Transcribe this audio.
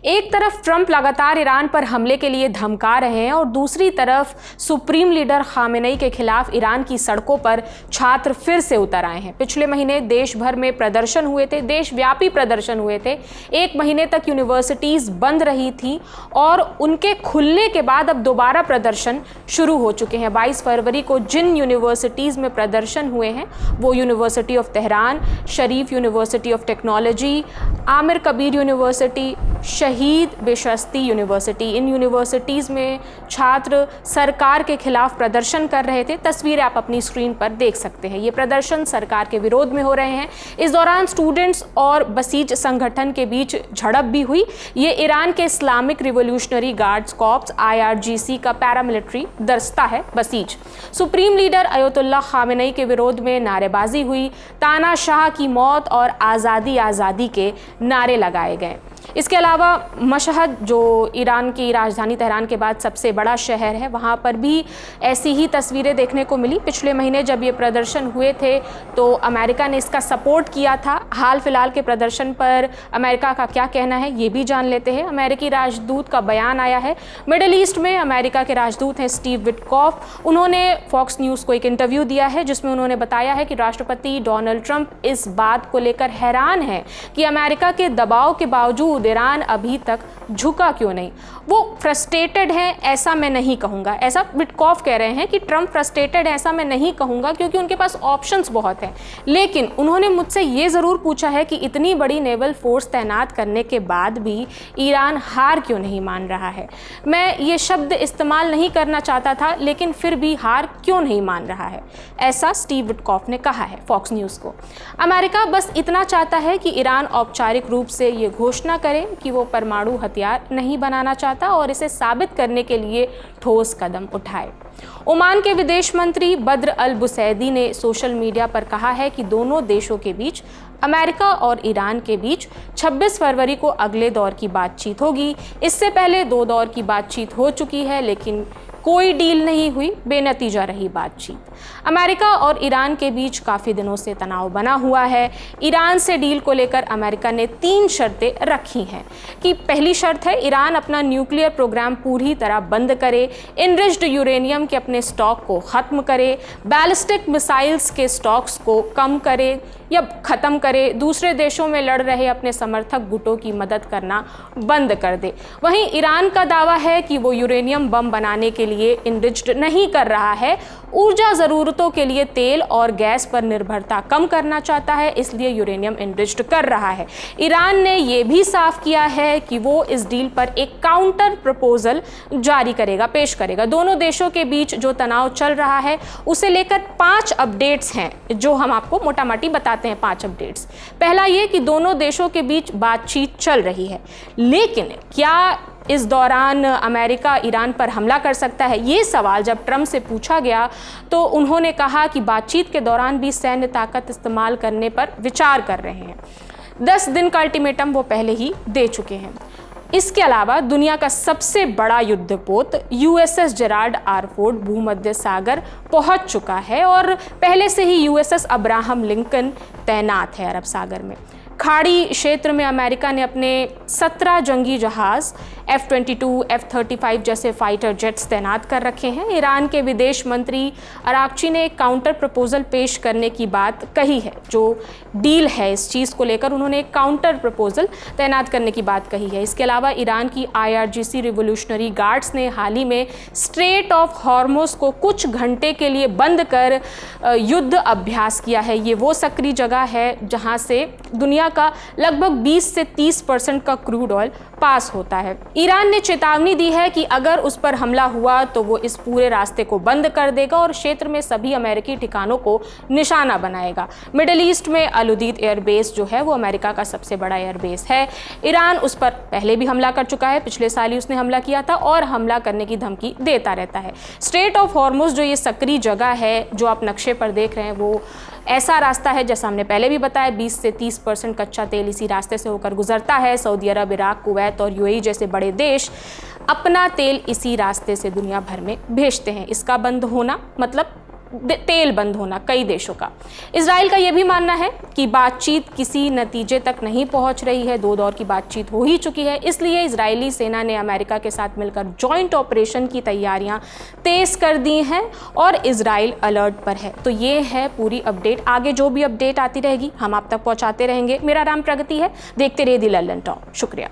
एक तरफ ट्रंप लगातार ईरान पर हमले के लिए धमका रहे हैं और दूसरी तरफ सुप्रीम लीडर खामेनेई के खिलाफ ईरान की सड़कों पर छात्र फिर से उतर आए हैं। पिछले महीने देश भर में प्रदर्शन हुए थे, देशव्यापी प्रदर्शन हुए थे। एक महीने तक यूनिवर्सिटीज़ बंद रही थी और उनके खुलने के बाद अब दोबारा प्रदर्शन शुरू हो चुके हैं। 22 फरवरी को जिन यूनिवर्सिटीज़ में प्रदर्शन हुए हैं वो university of Tehran, Sharif university of technology, Aamir Kabir university, शहीद बेशस्ती यूनिवर्सिटी, इन यूनिवर्सिटीज़ में छात्र सरकार के खिलाफ प्रदर्शन कर रहे थे। तस्वीरें आप अपनी स्क्रीन पर देख सकते हैं। ये प्रदर्शन सरकार के विरोध में हो रहे हैं। इस दौरान स्टूडेंट्स और बसीज संगठन के बीच झड़प भी हुई। ये ईरान के Islamic revolutionary guards corps IRGC का पैरामिलिट्री दस्ता है बसीज। सुप्रीम लीडर अयतुल्ला खामेनेई के विरोध में नारेबाजी हुई। तानाशाह की मौत और आज़ादी आज़ादी के नारे लगाए गए। इसके अलावा मशहद, जो ईरान की राजधानी तेहरान के बाद सबसे बड़ा शहर है, वहाँ पर भी ऐसी ही तस्वीरें देखने को मिली। पिछले महीने जब ये प्रदर्शन हुए थे तो अमेरिका ने इसका सपोर्ट किया था। हाल फिलहाल के प्रदर्शन पर अमेरिका का क्या कहना है ये भी जान लेते हैं। अमेरिकी राजदूत का बयान आया है। मिडिल ईस्ट में अमेरिका के राजदूत हैं स्टीव विटकॉफ। उन्होंने फॉक्स न्यूज़ को एक इंटरव्यू दिया है जिसमें उन्होंने बताया है कि राष्ट्रपति डोनाल्ड ट्रंप इस बात को लेकर हैरान है कि अमेरिका के दबाव के बावजूद ईरान अभी तक झुका क्यों नहीं। वो फ्रस्ट्रेटेड हैं ऐसा मैं नहीं कहूँगा, ऐसा विटकॉफ कह रहे हैं कि ट्रंप फ्रस्ट्रेटेड है ऐसा मैं नहीं कहूँगा क्योंकि उनके पास ऑप्शंस बहुत हैं। लेकिन उन्होंने मुझसे ये ज़रूर पूछा है कि इतनी बड़ी नेवल फोर्स तैनात करने के बाद भी ईरान हार क्यों नहीं मान रहा है। मैं ये शब्द इस्तेमाल नहीं करना चाहता था लेकिन फिर भी हार क्यों नहीं मान रहा है, ऐसा स्टीव विटकॉफ ने कहा है फॉक्स न्यूज़ को। अमेरिका बस इतना चाहता है कि ईरान औपचारिक रूप से ये घोषणा करे कि वो परमाणु हथियार नहीं बनाना चाहता और इसे साबित करने के लिए ठोस कदम उठाए। ओमान के विदेश मंत्री बद्र अल बुसैदी ने सोशल मीडिया पर कहा है कि दोनों देशों के बीच, अमेरिका और ईरान के बीच 26 फरवरी को अगले दौर की बातचीत होगी। इससे पहले 2 दौर की बातचीत हो चुकी है लेकिन कोई डील नहीं हुई, बेनतीजा रही बातचीत। अमेरिका और ईरान के बीच काफ़ी दिनों से तनाव बना हुआ है। ईरान से डील को लेकर अमेरिका ने 3 शर्तें रखी हैं कि पहली शर्त है ईरान अपना न्यूक्लियर प्रोग्राम पूरी तरह बंद करे, इनरिच्ड यूरेनियम के अपने स्टॉक को ख़त्म करे, बैलिस्टिक मिसाइल्स के स्टॉक्स को कम करे या ख़त्म करे, दूसरे देशों में लड़ रहे अपने समर्थक गुटों की मदद करना बंद कर दे। वहीं ईरान का दावा है कि वो यूरेनियम बम बनाने के लिए इनरिच्ड नहीं कर रहा है, ऊर्जा ज़रूरतों के लिए तेल और गैस पर निर्भरता कम करना चाहता है, इसलिए यूरेनियम इनरिच्ड कर रहा है। ईरान ने ये भी साफ किया है कि वो इस डील पर एक काउंटर प्रपोजल जारी करेगा, पेश करेगा। दोनों देशों के बीच जो तनाव चल रहा है उसे लेकर 5 अपडेट्स हैं जो हम आपको मोटा मोटी बताते हैं। 5 अपडेट्स। पहला ये कि दोनों देशों के बीच बातचीत चल रही है, लेकिन क्या इस दौरान अमेरिका ईरान पर हमला कर सकता है, ये सवाल जब ट्रंप से पूछा गया तो उन्होंने कहा कि बातचीत के दौरान भी सैन्य ताकत इस्तेमाल करने पर विचार कर रहे हैं। 10 दिन का अल्टीमेटम वो पहले ही दे चुके हैं। इसके अलावा दुनिया का सबसे बड़ा युद्धपोत USS जेराल्ड आर फोर्ड भूमध्य सागर पहुंच चुका है और पहले से ही USS अब्राहम लिंकन तैनात है अरब सागर में। खाड़ी क्षेत्र में अमेरिका ने अपने 17 जंगी जहाज़ F-22, F-35 जैसे फाइटर जेट्स तैनात कर रखे हैं। ईरान के विदेश मंत्री अराक्ची ने एक काउंटर प्रपोजल पेश करने की बात कही है। जो डील है इस चीज़ को लेकर उन्होंने एक काउंटर प्रपोजल तैनात करने की बात कही है। इसके अलावा ईरान की IRGC रिवोल्यूशनरी गार्ड्स ने हाल ही में स्ट्रेट ऑफ हॉर्मुज़ को कुछ घंटे के लिए बंद कर युद्ध अभ्यास किया है। ये वो सक्रिय जगह है जहाँ से दुनिया का लगभग 20 से 30% का क्रूड ऑयल पास होता है। ईरान ने चेतावनी दी है कि अगर उस पर हमला हुआ तो वो इस पूरे रास्ते को बंद कर देगा और क्षेत्र में सभी अमेरिकी ठिकानों को निशाना बनाएगा। मिडिल ईस्ट में अल उदीद एयरबेस जो है वो अमेरिका का सबसे बड़ा एयरबेस है। ईरान उस पर पहले भी हमला कर चुका है, पिछले साल ही उसने हमला किया था और हमला करने की धमकी देता रहता है। स्ट्रेट ऑफ हॉर्मुज़ जो ये सक्रिय जगह है जो आप नक्शे पर देख रहे हैं वो ऐसा रास्ता है जैसा हमने पहले भी बताया, 20 से 30% कच्चा तेल इसी रास्ते से होकर गुजरता है। सऊदी अरब, इराक, कुवैत और UAE जैसे बड़े देश अपना तेल इसी रास्ते से दुनिया भर में भेजते हैं। इसका बंद होना मतलब तेल बंद होना कई देशों का। इजराइल का यह भी मानना है कि बातचीत किसी नतीजे तक नहीं पहुंच रही है, 2 दौर की बातचीत हो ही चुकी है, इसलिए इजरायली सेना ने अमेरिका के साथ मिलकर जॉइंट ऑपरेशन की तैयारियां तेज कर दी हैं और इजराइल अलर्ट पर है। तो ये है पूरी अपडेट। आगे जो भी अपडेट आती रहेगी हम आप तक पहुंचाते रहेंगे। मेरा नाम प्रगति है, देखते रहिए द लंदन टॉक। शुक्रिया।